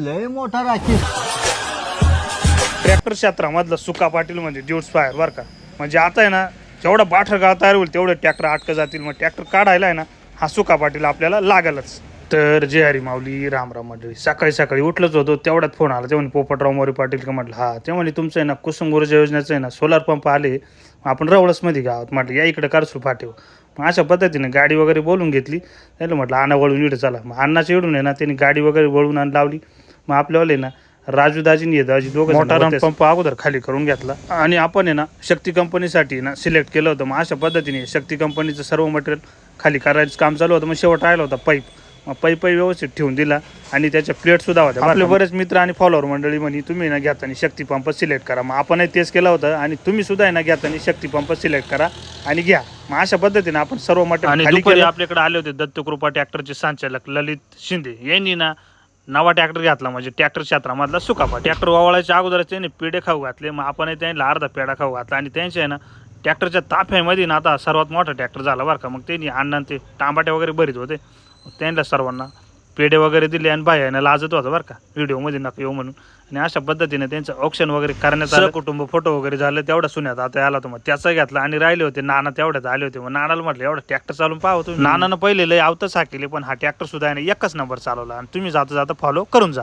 लय मोठा राखील ट्रॅक्टर क्षेत्रामधलं सुका पाटील म्हणजे ड्यूट्स फायर बरं का. म्हणजे आता आहे ना जेवढा बाठरगाळ तयार होईल तेवढे ट्रॅक्टर आटकं जातील. मग ट्रॅक्टर काढायला आहे ना हा सुका पाटील आपल्याला लागलच. तर जे हरी माऊली रामराम मंडळी, सकाळी सकाळी उठलंच होतो तेवढ्यात फोन आला. ते म्हणे पोपटराव मोरे पाटील का. म्हटलं हा. ते म्हणे तुमचं आहे ना कुसुम ऊर्जा योजनेचं आहे ना सोलार पंप आले, आपण रवळसमध्ये गावात. म्हटलं या इकडे कारसूर फाटेव. मग अशा पद्धतीने गाडी वगैरे बोलून घेतली. त्याला म्हटलं आणा वळून इकडे चला. मग अण्णाच्या इडून आहे ना त्यांनी गाडी वगैरे वळून आणि लावली. मग आपल्यावाले ना राजू दाजीनी येत दोघं मोठा पंप अगोदर खाली करून घेतला आणि आपण आहे ना शक्ती कंपनीसाठी ना सिलेक्ट केलं होतं. मग अशा पद्धतीने शक्ती कंपनीचं सर्व मटेरियल खाली करायचं काम चालू होतं. मग शेवट राहिला होता पाईप. मग पाईपही व्यवस्थित ठेवून दिला आणि त्याच्या प्लेटसुद्धा होत्या. आपले बरेच मित्र आणि फॉलोअर मंडळी म्हणे तुम्ही ना घेताना शक्ती पंप सिलेक्ट करा. मग आपणही तेच केलं होतं आणि तुम्ही सुद्धा आहे ना घेताना शक्ती पंप सिलेक्ट करा आणि घ्या. मग अशा पद्धतीने आपण सर्व मटेरियल आपल्याकडे आले होते दत्तकृपा ट्रॅक्टरचे संचालक ललित शिंदे यांनी ना नवा ट्रॅक्टर घातला. म्हणजे ट्रॅक्टर क्षेत्रामधला सुकापा. ट्रॅक्टर वावळायच्या अगोदर त्यांनी पेढे खाऊ घातले. मग आपण त्यांना अर्धा पेढा खाऊ घातला आणि त्यांच्या आहे ना ट्रॅक्टरच्या ताफ्यामध्ये ना आता सर्वात मोठा ट्रॅक्टर झाला बरं का. मग त्यांनी अण्णा ते टांबाटे वगैरे भरीत होते. त्यांना सर्वांना पेढे वगैरे दिले आणि बाई आहे ना लाजत होता बरं का व्हिडिओमध्ये नका येऊ म्हणून. आणि अशा पद्धतीने त्यांचं ऑप्शन वगैरे करण्यात आलं. कुटुंब फोटो वगैरे झालं तेवढा सुन्यात आता आला. तर मग त्याचा घेतला आणि राहिले होते नाना तेवढ्यात आले होते. मग नानाला म्हटलं एवढा ट्रॅक्टर चालून पाहा तुम्ही. नानानं पहिले लय आवतच हाकेले पण हा ट्रॅक्टर सुद्धा आहे ना एकच नंबर चालवला आणि तुम्ही जाता जाता फॉलो करून जा.